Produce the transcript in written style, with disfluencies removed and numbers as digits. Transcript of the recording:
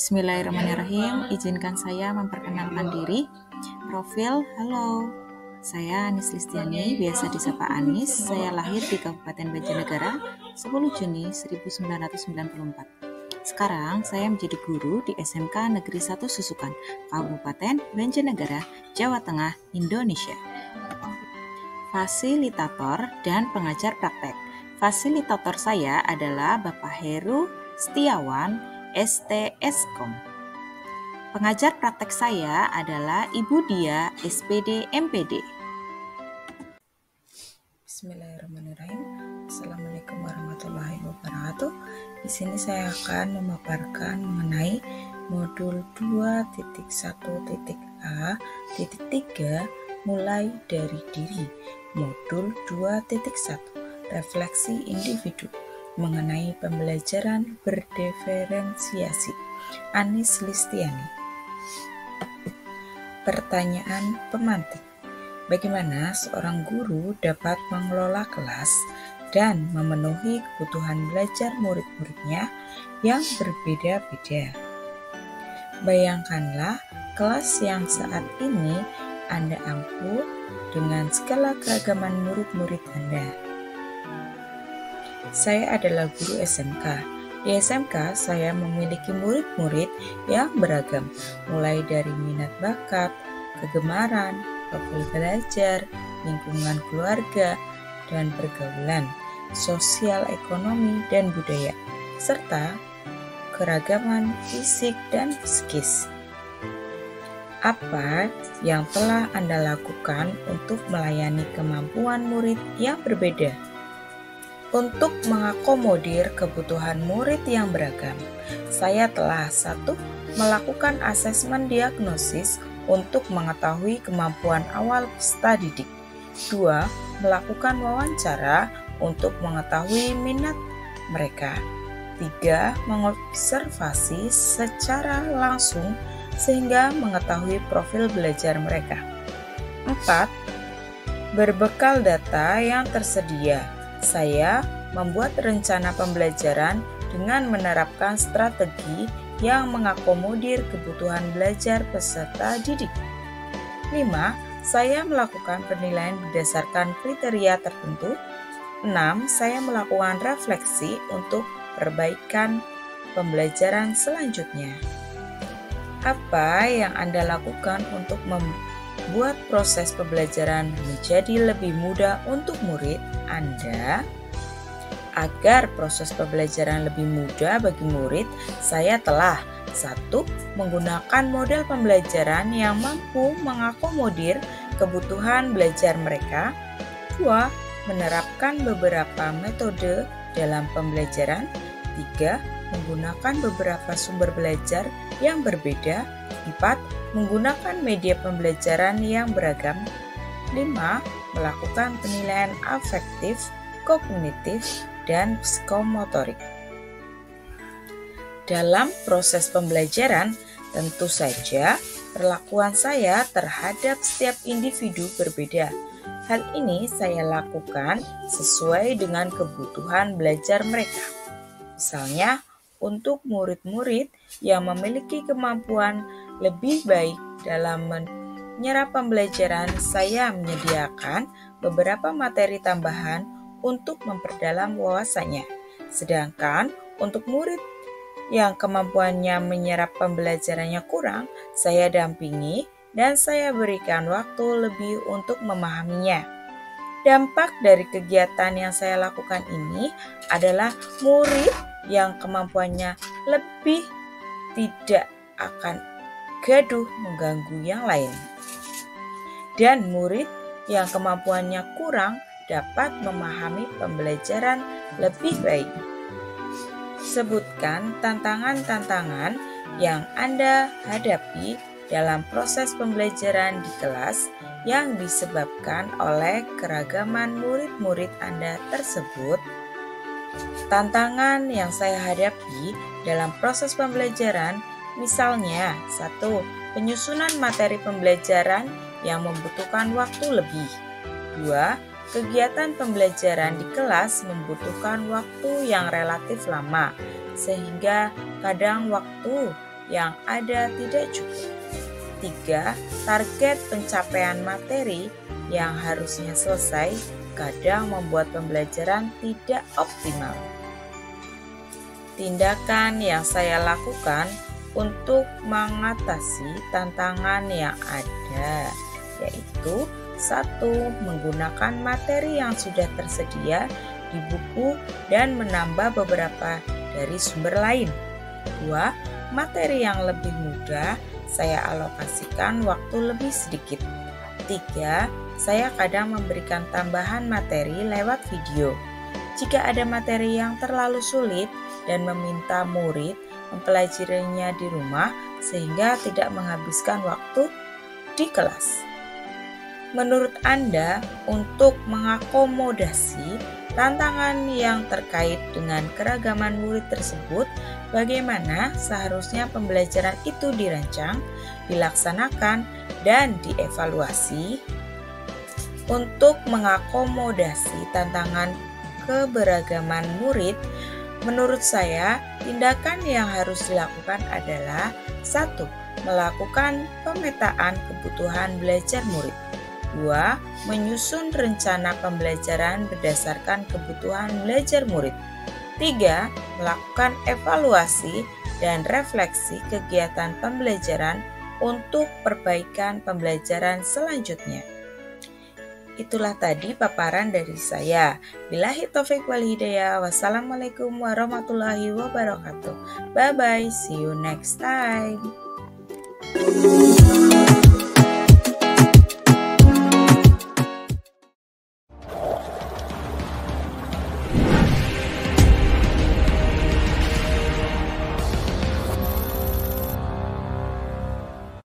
Bismillahirrahmanirrahim. Izinkan saya memperkenalkan diri. Profil, halo. Saya Anis Listiani, biasa disapa Anis. Saya lahir di Kabupaten Banjarnegara 10 Juni 1994. Sekarang saya menjadi guru di SMK Negeri 1 Susukan, Kabupaten Banjarnegara, Jawa Tengah, Indonesia. Fasilitator dan pengajar praktek. Fasilitator saya adalah Bapak Heru Setiawan, STSkom. Pengajar praktek saya adalah Ibu Dia, SPD MPD. Bismillahirrahmanirrahim. Assalamualaikum warahmatullahi wabarakatuh. Di sini saya akan memaparkan mengenai modul 2.1.A.3 mulai dari diri. Modul 2.1 refleksi individu mengenai pembelajaran berdiferensiasi. Anis Listiani. Pertanyaan pemantik. Bagaimana seorang guru dapat mengelola kelas dan memenuhi kebutuhan belajar murid-muridnya yang berbeda-beda? Bayangkanlah kelas yang saat ini Anda ampu dengan segala keragaman murid-murid Anda. Saya adalah guru SMK. Di SMK, saya memiliki murid-murid yang beragam, mulai dari minat bakat, kegemaran, profil belajar, lingkungan keluarga, dan pergaulan, sosial ekonomi, dan budaya, serta keragaman fisik dan psikis. Apa yang telah Anda lakukan untuk melayani kemampuan murid yang berbeda? Untuk mengakomodir kebutuhan murid yang beragam, saya telah 1. Melakukan asesmen diagnosis untuk mengetahui kemampuan awal peserta didik. 2. Melakukan wawancara untuk mengetahui minat mereka. 3. Mengobservasi secara langsung sehingga mengetahui profil belajar mereka. 4. Berbekal data yang tersedia, saya membuat rencana pembelajaran dengan menerapkan strategi yang mengakomodir kebutuhan belajar peserta didik. 5. Saya melakukan penilaian berdasarkan kriteria tertentu. 6. Saya melakukan refleksi untuk perbaikan pembelajaran selanjutnya. Apa yang Anda lakukan untuk membuat proses pembelajaran menjadi lebih mudah untuk murid Anda? Agar proses pembelajaran lebih mudah bagi murid, saya telah 1. Menggunakan model pembelajaran yang mampu mengakomodir kebutuhan belajar mereka. 2. Menerapkan beberapa metode dalam pembelajaran. 3. Menggunakan beberapa sumber belajar yang berbeda. 4. Menggunakan media pembelajaran yang beragam. 5. Melakukan penilaian afektif, kognitif, dan psikomotorik. Dalam proses pembelajaran, tentu saja perlakuan saya terhadap setiap individu berbeda. Hal ini saya lakukan sesuai dengan kebutuhan belajar mereka. Misalnya, untuk murid-murid yang memiliki kemampuan lebih baik dalam menyerap pembelajaran, saya menyediakan beberapa materi tambahan untuk memperdalam wawasannya. Sedangkan untuk murid yang kemampuannya menyerap pembelajarannya kurang, saya dampingi dan saya berikan waktu lebih untuk memahaminya. Dampak dari kegiatan yang saya lakukan ini adalah murid yang kemampuannya lebih tidak akan gaduh mengganggu yang lain. Dan murid yang kemampuannya kurang dapat memahami pembelajaran lebih baik. Sebutkan tantangan-tantangan yang Anda hadapi dalam proses pembelajaran di kelas yang disebabkan oleh keragaman murid-murid Anda tersebut. Tantangan yang saya hadapi dalam proses pembelajaran misalnya 1. Penyusunan materi pembelajaran yang membutuhkan waktu lebih. 2. Kegiatan pembelajaran di kelas membutuhkan waktu yang relatif lama, sehingga kadang waktu yang ada tidak cukup. 3. Target pencapaian materi yang harusnya selesai kadang membuat pembelajaran tidak optimal. Tindakan yang saya lakukan untuk mengatasi tantangan yang ada yaitu 1. Menggunakan materi yang sudah tersedia di buku dan menambah beberapa dari sumber lain. 2. Materi yang lebih mudah saya alokasikan waktu lebih sedikit. 3. Saya kadang memberikan tambahan materi lewat video. Jika ada materi yang terlalu sulit dan meminta murid mempelajarinya di rumah sehingga tidak menghabiskan waktu di kelas. Menurut Anda, untuk mengakomodasi tantangan yang terkait dengan keragaman murid tersebut, bagaimana seharusnya pembelajaran itu dirancang, dilaksanakan, dan dievaluasi? Untuk mengakomodasi tantangan keberagaman murid, menurut saya, tindakan yang harus dilakukan adalah 1. Melakukan pemetaan kebutuhan belajar murid. 2. Menyusun rencana pembelajaran berdasarkan kebutuhan belajar murid. 3. Melakukan evaluasi dan refleksi kegiatan pembelajaran untuk perbaikan pembelajaran selanjutnya. Itulah tadi paparan dari saya. Billahi taufik wal hidayah. Wassalamualaikum warahmatullahi wabarakatuh. Bye bye. See you next time.